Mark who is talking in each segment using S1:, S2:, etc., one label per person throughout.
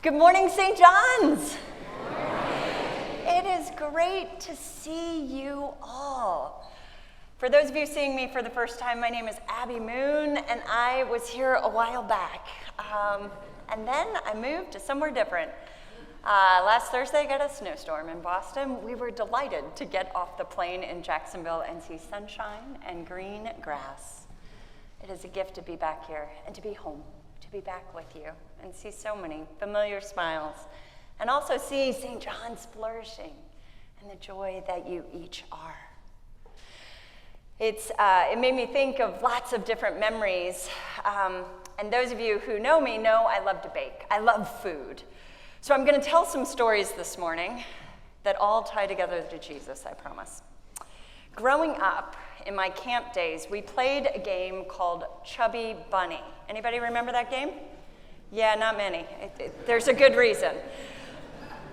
S1: Good morning, St. John's. It is great to see you all. For those of you seeing me for the first time, my name is Abi Moon, and I was here a while back. And then I moved to somewhere different. Last Thursday, I got a snowstorm in Boston. We were delighted to get off the plane in Jacksonville and see sunshine and green grass. It is a gift to be back here and to be home, to be back with you and see so many familiar smiles, and also see St. John's flourishing and the joy that you each are. It made me think of lots of different memories, and those of you who know me know I love to bake. I love food. So I'm going to tell some stories this morning that all tie together to Jesus, I promise. Growing up, in my camp days, we played a game called Chubby Bunny. Anybody remember that game? Yeah, not many. There's a good reason.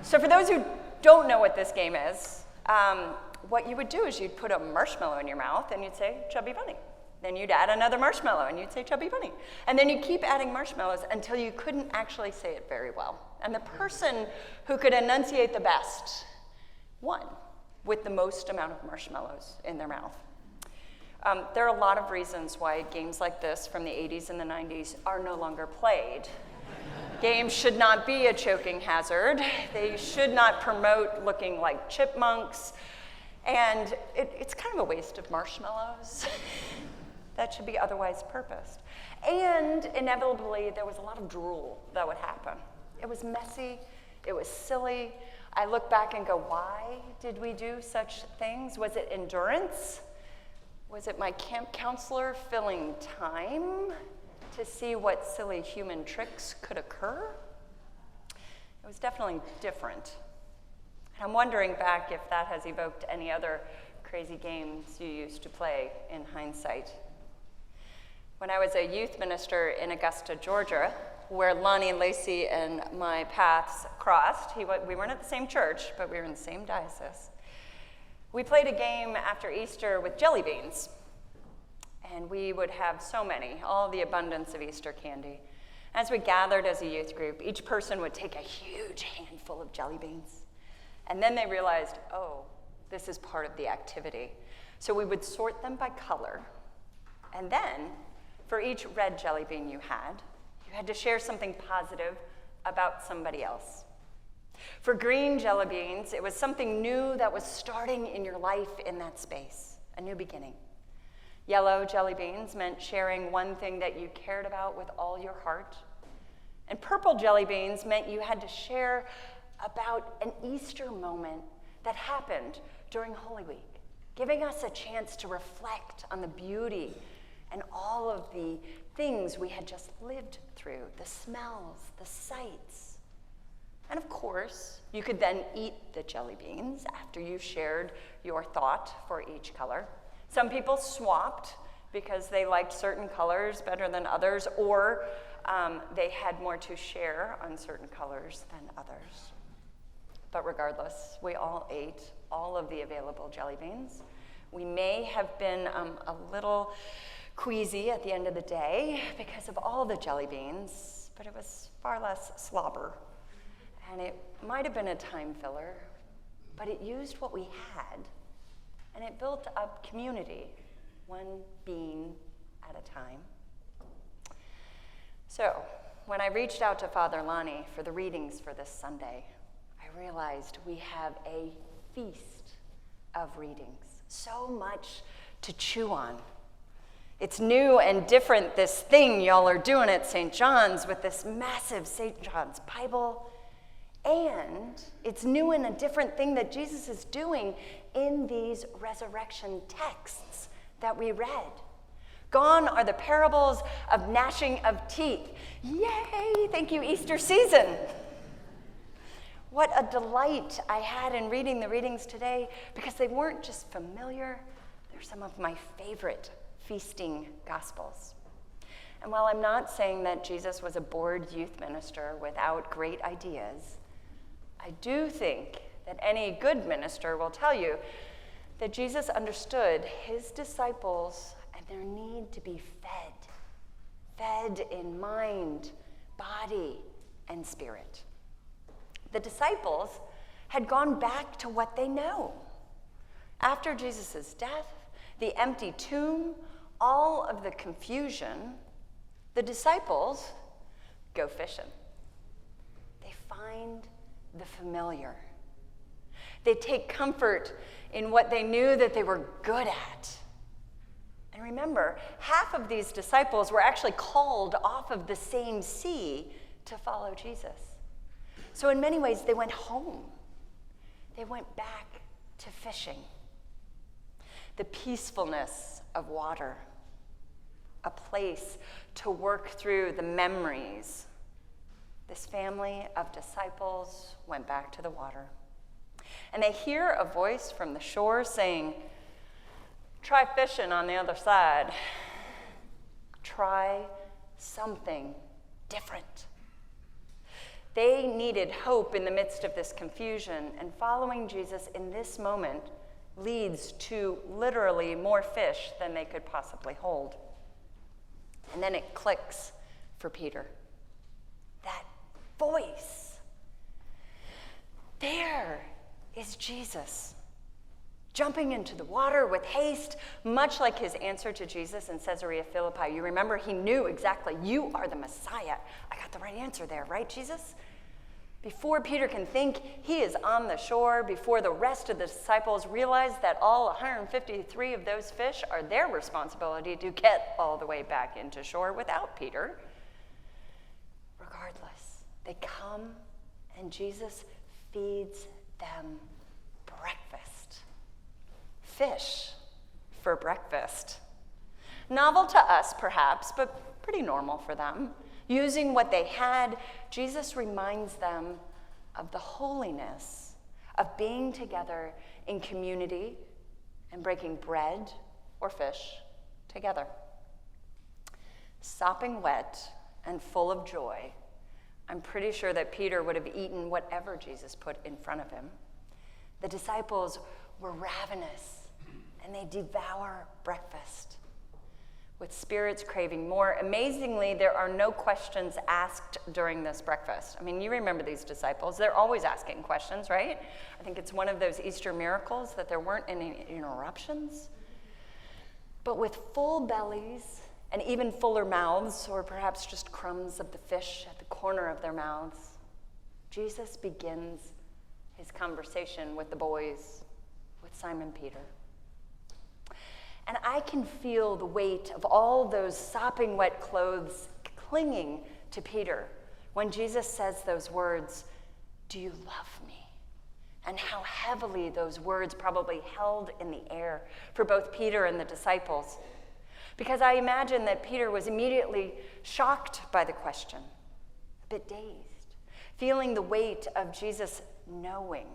S1: So for those who don't know what this game is, what you would do is you'd put a marshmallow in your mouth and you'd say, Chubby Bunny. Then you'd add another marshmallow and you'd say, Chubby Bunny. And then you'd keep adding marshmallows until you couldn't actually say it very well. And the person who could enunciate the best won, with the most amount of marshmallows in their mouth. There are a lot of reasons why games like this from the 80s and the 90s are no longer played. Games should not be a choking hazard. They should not promote looking like chipmunks. And it's kind of a waste of marshmallows. That should be otherwise purposed. And inevitably, there was a lot of drool that would happen. It was messy. It was silly. I look back and go, why did we do such things? Was it endurance? Was it my camp counselor filling time to see what silly human tricks could occur? It was definitely different. And I'm wondering back if that has evoked any other crazy games you used to play in hindsight. When I was a youth minister in Augusta, Georgia, where Lonnie Lacey and my paths crossed, we weren't at the same church, but we were in the same diocese. We played a game after Easter with jelly beans, and we would have so many, all the abundance of Easter candy. As we gathered as a youth group, each person would take a huge handful of jelly beans, and then they realized, oh, this is part of the activity. So we would sort them by color, and then for each red jelly bean you had to share something positive about somebody else. For green jelly beans, it was something new that was starting in your life in that space, a new beginning. Yellow jelly beans meant sharing one thing that you cared about with all your heart. And purple jelly beans meant you had to share about an Easter moment that happened during Holy Week, giving us a chance to reflect on the beauty and all of the things we had just lived through, the smells, the sights. And of course, you could then eat the jelly beans after you shared your thought for each color. Some people swapped because they liked certain colors better than others, or they had more to share on certain colors than others. But regardless, we all ate all of the available jelly beans. We may have been a little queasy at the end of the day because of all the jelly beans, but it was far less slobber. And it might have been a time filler, but it used what we had, and it built up community, one bean at a time. So, when I reached out to Father Lonnie for the readings for this Sunday, I realized we have a feast of readings, so much to chew on. It's new and different, this thing y'all are doing at St. John's with this massive St. John's Bible. And it's new and a different thing that Jesus is doing in these resurrection texts that we read. Gone are the parables of gnashing of teeth. Yay! Thank you, Easter season. What a delight I had in reading the readings today, because they weren't just familiar, they're some of my favorite feasting gospels. And while I'm not saying that Jesus was a bored youth minister without great ideas, I do think that any good minister will tell you that Jesus understood his disciples and their need to be fed in mind, body, and spirit. The disciples had gone back to what they know. After Jesus' death, the empty tomb, all of the confusion, the disciples go fishing. They find the familiar. They take comfort in what they knew that they were good at. And remember, half of these disciples were actually called off of the same sea to follow Jesus. So in many ways, they went home. They went back to fishing. The peacefulness of water, a place to work through the memories. This family of disciples went back to the water. And they hear a voice from the shore saying, "Try fishing on the other side. Try something different." They needed hope in the midst of this confusion, and following Jesus in this moment leads to literally more fish than they could possibly hold. And then it clicks for Peter. That voice. There is Jesus, jumping into the water with haste, much like his answer to Jesus in Caesarea Philippi. You remember, he knew exactly, you are the Messiah. I got the right answer there, right, Jesus? Before Peter can think, he is on the shore, before the rest of the disciples realize that all 153 of those fish are their responsibility to get all the way back into shore without Peter. Regardless, they come and Jesus feeds them breakfast. Fish for breakfast. Novel to us, perhaps, but pretty normal for them. Using what they had, Jesus reminds them of the holiness of being together in community and breaking bread or fish together. Sopping wet and full of joy, I'm pretty sure that Peter would have eaten whatever Jesus put in front of him. The disciples were ravenous, and they devour breakfast, with spirits craving more. Amazingly, there are no questions asked during this breakfast. I mean, you remember these disciples. They're always asking questions, right? I think it's one of those Easter miracles that there weren't any interruptions. But with full bellies and even fuller mouths, or perhaps just crumbs of the fish at the corner of their mouths, Jesus begins his conversation with the boys, with Simon Peter. And I can feel the weight of all those sopping wet clothes clinging to Peter when Jesus says those words, "Do you love me?" And how heavily those words probably held in the air for both Peter and the disciples. Because I imagine that Peter was immediately shocked by the question, a bit dazed, feeling the weight of Jesus knowing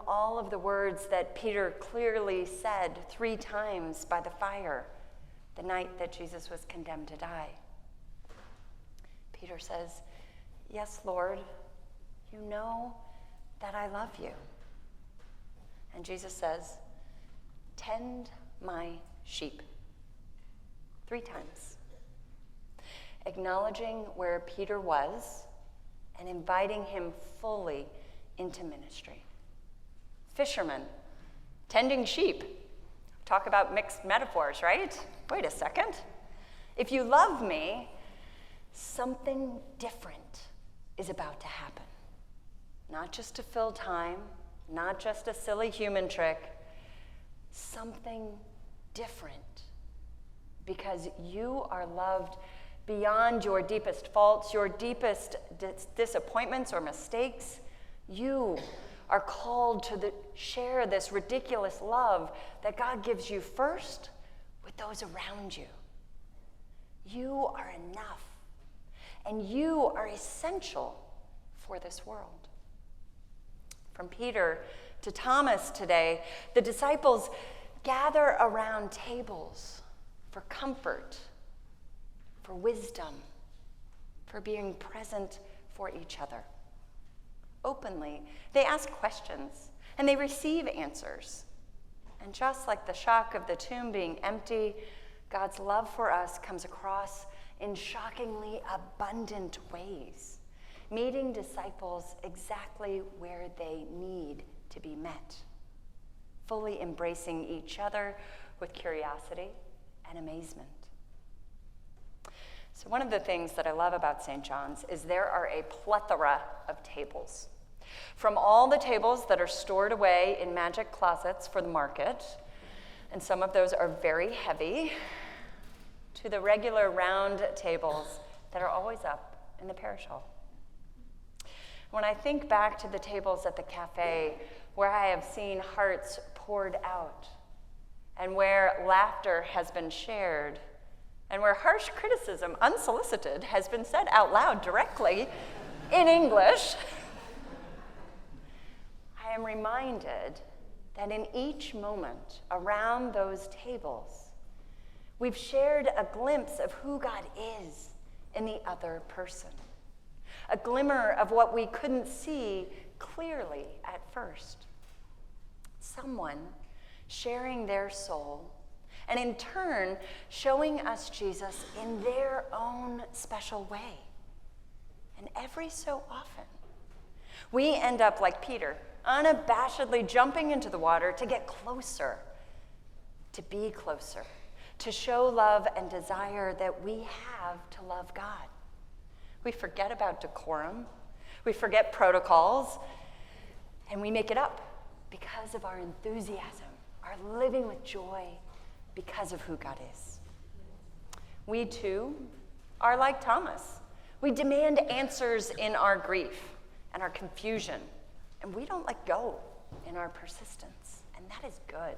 S1: all of the words that Peter clearly said 3 times by the fire the night that Jesus was condemned to die. Peter says, "Yes, Lord, you know that I love you." And Jesus says, "Tend my sheep." 3 times. Acknowledging where Peter was and inviting him fully into ministry. Fishermen, tending sheep. Talk about mixed metaphors, right? Wait a second. If you love me, something different is about to happen. Not just to fill time, not just a silly human trick, something different. Because you are loved beyond your deepest faults, your deepest disappointments or mistakes. You are called to share this ridiculous love that God gives you first with those around you. You are enough, and you are essential for this world. From Peter to Thomas today, the disciples gather around tables for comfort, for wisdom, for being present for each other. Openly, they ask questions, and they receive answers. And just like the shock of the tomb being empty, God's love for us comes across in shockingly abundant ways. meeting disciples exactly where they need to be met, fully embracing each other with curiosity and amazement. So one of the things that I love about St. John's is there are a plethora of tables. From all the tables that are stored away in magic closets for the market, and some of those are very heavy, to the regular round tables that are always up in the parish hall. When I think back to the tables at the cafe where I have seen hearts poured out, and where laughter has been shared, and where harsh criticism, unsolicited, has been said out loud directly in English, I am reminded that in each moment around those tables, we've shared a glimpse of who God is in the other person, a glimmer of what we couldn't see clearly at first. Someone sharing their soul, and in turn, showing us Jesus in their own special way. And every so often, we end up like Peter, unabashedly jumping into the water to get closer, to be closer, to show love and desire that we have to love God. We forget about decorum, we forget protocols, and we make it up because of our enthusiasm, our living with joy because of who God is. We too are like Thomas. We demand answers in our grief and our confusion, and we don't let go in our persistence, and that is good.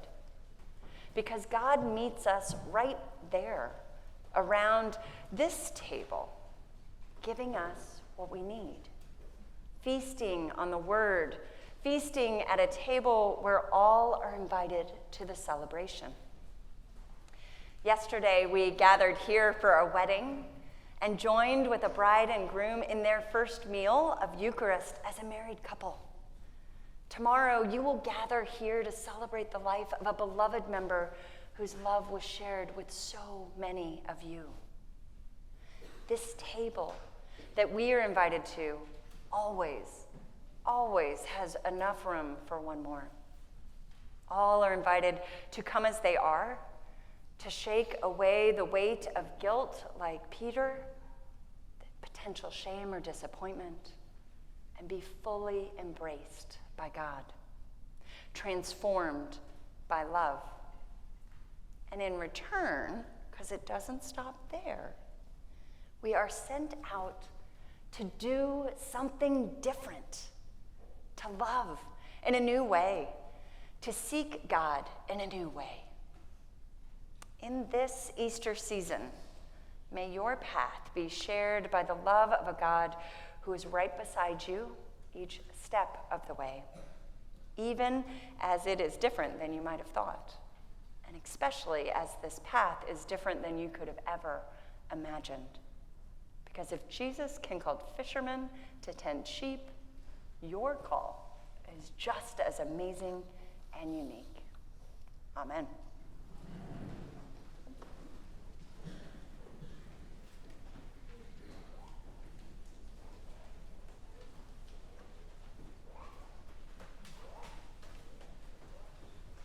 S1: Because God meets us right there around this table, giving us what we need. Feasting on the word, feasting at a table where all are invited to the celebration. Yesterday, we gathered here for a wedding and joined with a bride and groom in their first meal of Eucharist as a married couple. Tomorrow, you will gather here to celebrate the life of a beloved member whose love was shared with so many of you. This table that we are invited to always has enough room for one more. All are invited to come as they are, to shake away the weight of guilt like Peter, potential shame or disappointment, and be fully embraced by God, transformed by love. And in return, because it doesn't stop there, we are sent out to do something different, to love in a new way, to seek God in a new way. In this Easter season, may your path be shared by the love of a God who is right beside you each step of the way, even as it is different than you might have thought, and especially as this path is different than you could have ever imagined. Because if Jesus can call fishermen to tend sheep, your call is just as amazing and unique. Amen.